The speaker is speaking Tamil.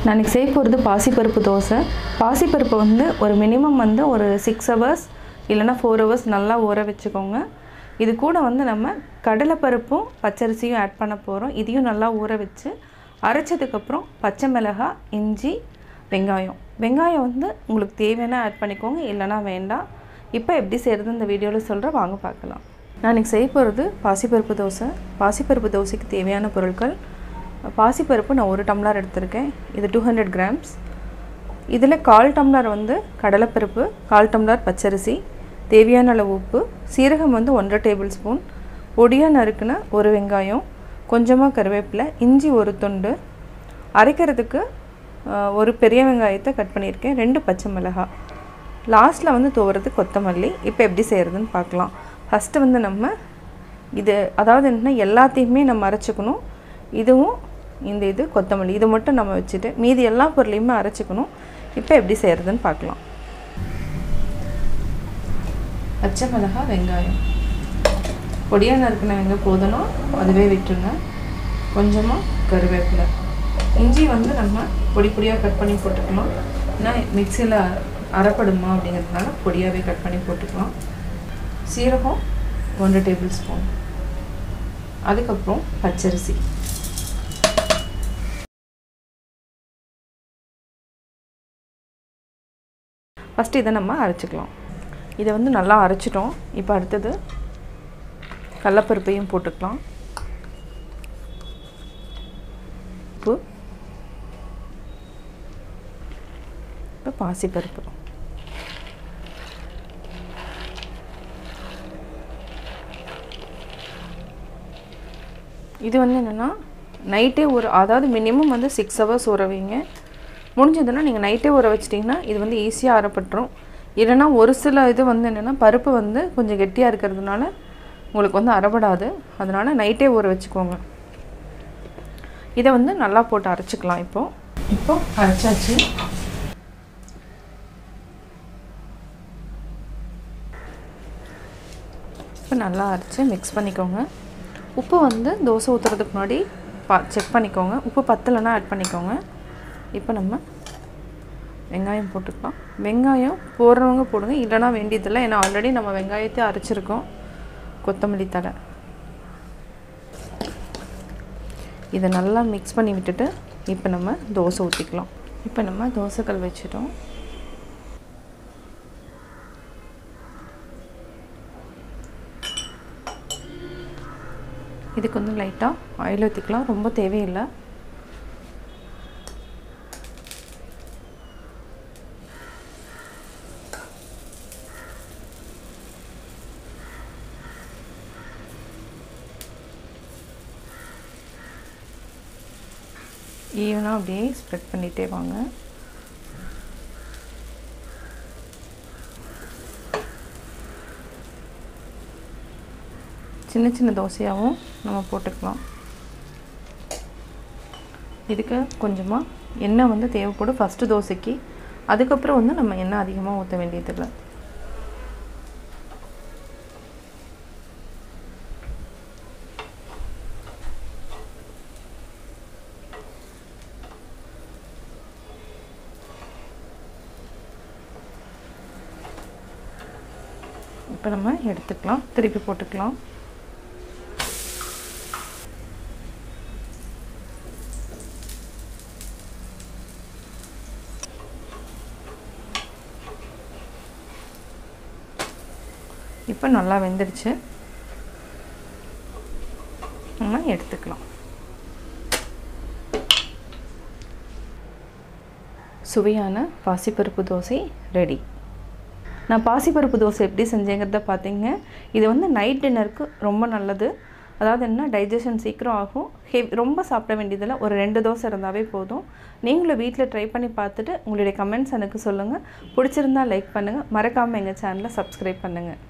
நான் இன்னைக்கு செய்ய போகிறது பாசி பருப்பு தோசை. பாசி பருப்பு வந்து ஒரு மினிமம் வந்து ஒரு 6 hours இல்லைனா 4 hours நல்லா ஊற வச்சுக்கோங்க. இது கூட வந்து நம்ம கடலை பருப்பும் பச்சரிசியும் ஆட் பண்ண போகிறோம். இதையும் நல்லா ஊற வச்சு அரைச்சதுக்கப்புறம் பச்சை மிளகாய், இஞ்சி, வெங்காயம் வந்து உங்களுக்கு தேவையான ஆட் பண்ணிக்கோங்க, இல்லைனா வேண்டாம். இப்போ எப்படி செய்கிறது இந்த வீடியோவில் சொல்கிறேன், வாங்க பார்க்கலாம். நான் இன்றைக்கி செய்ய போகிறது பாசிப்பருப்பு தோசை. பாசிப்பருப்பு தோசைக்கு தேவையான பொருட்கள்: பாசிப்பருப்பு நான் 1 டம்ளர் எடுத்திருக்கேன், இது 200 grams. இதில் 1/4 டம்ளர் வந்து கடலைப்பருப்பு, 1/4 டம்ளர் பச்சரிசி, தேவையான அளவு உப்பு, சீரகம் வந்து 1 டேபிள் ஸ்பூன், பொடியாக நறுக்குன 1 வெங்காயம், கொஞ்சமாக கருவேப்பிலை, இஞ்சி 1 துண்டு, அரைக்கிறதுக்கு 1 பெரிய வெங்காயத்தை கட் பண்ணியிருக்கேன், 2 பச்சை மிளகாய், லாஸ்ட்டில் வந்து துவறது கொத்தமல்லி. இப்போ எப்படி செய்கிறதுன்னு பார்க்கலாம். ஃபஸ்ட்டு வந்து நம்ம அதாவது என்ன, எல்லாத்தையுமே நம்ம அரைச்சிக்கணும். இதுவும் இது கொத்தமல்லி, இது மட்டும் நம்ம வச்சுட்டு மீதி எல்லா பொருளையுமே அரைச்சிக்கணும். இப்போ எப்படி செய்கிறதுன்னு பார்க்கலாம். பச்சை மிளகாய், வெங்காயம் பொடியாக நறுக்கின வெங்காயம் போதும்னா அதுவே விட்டுருங்க. கொஞ்சமாக கருவேப்பிலை, இஞ்சி வந்து நம்ம பொடியாக கட் பண்ணி போட்டுக்கலாம். ஏன்னா மிக்சியில் அரைப்படுமா அப்படிங்கிறதுனால பொடியாகவே கட் பண்ணி போட்டுக்கலாம். சீரகம் 1 டேபிள் ஸ்பூன், அதுக்கப்புறம் பச்சரிசி. ஃபஸ்ட்டு இதை நம்ம அரைச்சிக்கலாம். இதை வந்து நல்லா அரைச்சிட்டோம். இப்போ அடுத்தது கடலைப்பருப்பையும் போட்டுக்கலாம். உப்பு, இப்போ பாசிப்பருப்பு. இது வந்து என்னென்னா நைட்டே அதாவது மினிமம் வந்து 6 hours ஊற வைங்க. முடிஞ்சதுன்னா நீங்கள் நைட்டே ஊற வச்சிட்டிங்கன்னா இது வந்து ஈஸியாக அரைப்பட்டுரும். இல்லைனா ஒரு சில இது வந்து என்னென்னா பருப்பு வந்து கொஞ்சம் கெட்டியாக இருக்கிறதுனால உங்களுக்கு வந்து அரைப்படாது. அதனால் நைட்டே ஊற வச்சுக்கோங்க. இதை வந்து நல்லா போட்டு அரைச்சிக்கலாம். இப்போ அரைச்சாச்சு. இப்போ நல்லா அரைச்சி மிக்ஸ் பண்ணிக்கோங்க. உப்பு வந்து தோசை ஊற்றுறதுக்கு முன்னாடி செக் பண்ணிக்கோங்க. உப்பு பத்தலைன்னா ஆட் பண்ணிக்கோங்க. இப்போ நம்ம வெங்காயம் போட்டுக்கலாம். வெங்காயம் போடுறவங்க போடுங்க, இல்லைனா வேண்டியதில்லை. ஏன்னா ஆல்ரெடி நம்ம வெங்காயத்தை அரைச்சிருக்கோம். கொத்தமல்லி தழை, இதை நல்லா மிக்ஸ் பண்ணி விட்டுட்டு இப்போ நம்ம தோசை ஊற்றிக்கலாம். இப்போ நம்ம தோசைக்கல் வச்சிட்டோம். இதுக்கு வந்து லைட்டாக ஆயில் ஊற்றிக்கலாம், ரொம்ப தேவையில்லை. ஈவனாக அப்படியே ஸ்ப்ரெட் பண்ணிகிட்டே வாங்க. சின்ன சின்ன தோசையாகவும் நம்ம போட்டுக்கலாம். இதுக்கு கொஞ்சமாக எண்ணெய் வந்து தேவைப்படும் ஃபஸ்ட்டு தோசைக்கு. அதுக்கப்புறம் வந்து நம்ம எண்ணெய் அதிகமாக ஊற்ற வேண்டியதில்லை. இப்போ நம்ம எடுத்துக்கலாம், திருப்பி போட்டுக்கலாம். இப்போ நல்லா வெந்துடுச்சு, நம்ம எடுத்துக்கலாம். சுவையான பாசிப்பருப்பு தோசை ரெடி. நான் பாசிப்பருப்பு தோசை எப்படி செஞ்சேங்கிறத பார்த்தீங்க. இது வந்து நைட் டின்னருக்கு ரொம்ப நல்லது. அதாவது என்ன, டைஜஷன் சீக்கிரம் ஆகும். ரொம்ப சாப்பிட வேண்டியதில்லை. ஒரு 2 தோசை இருந்தாவே போதும். நீங்களும் வீட்டில் ட்ரை பண்ணி பார்த்துட்டு உங்களுடைய கமெண்ட்ஸ் எனக்கு சொல்லுங்கள். பிடிச்சிருந்தால் லைக் பண்ணுங்கள். மறக்காமல் எங்கள் சேனலை சப்ஸ்கிரைப் பண்ணுங்கள்.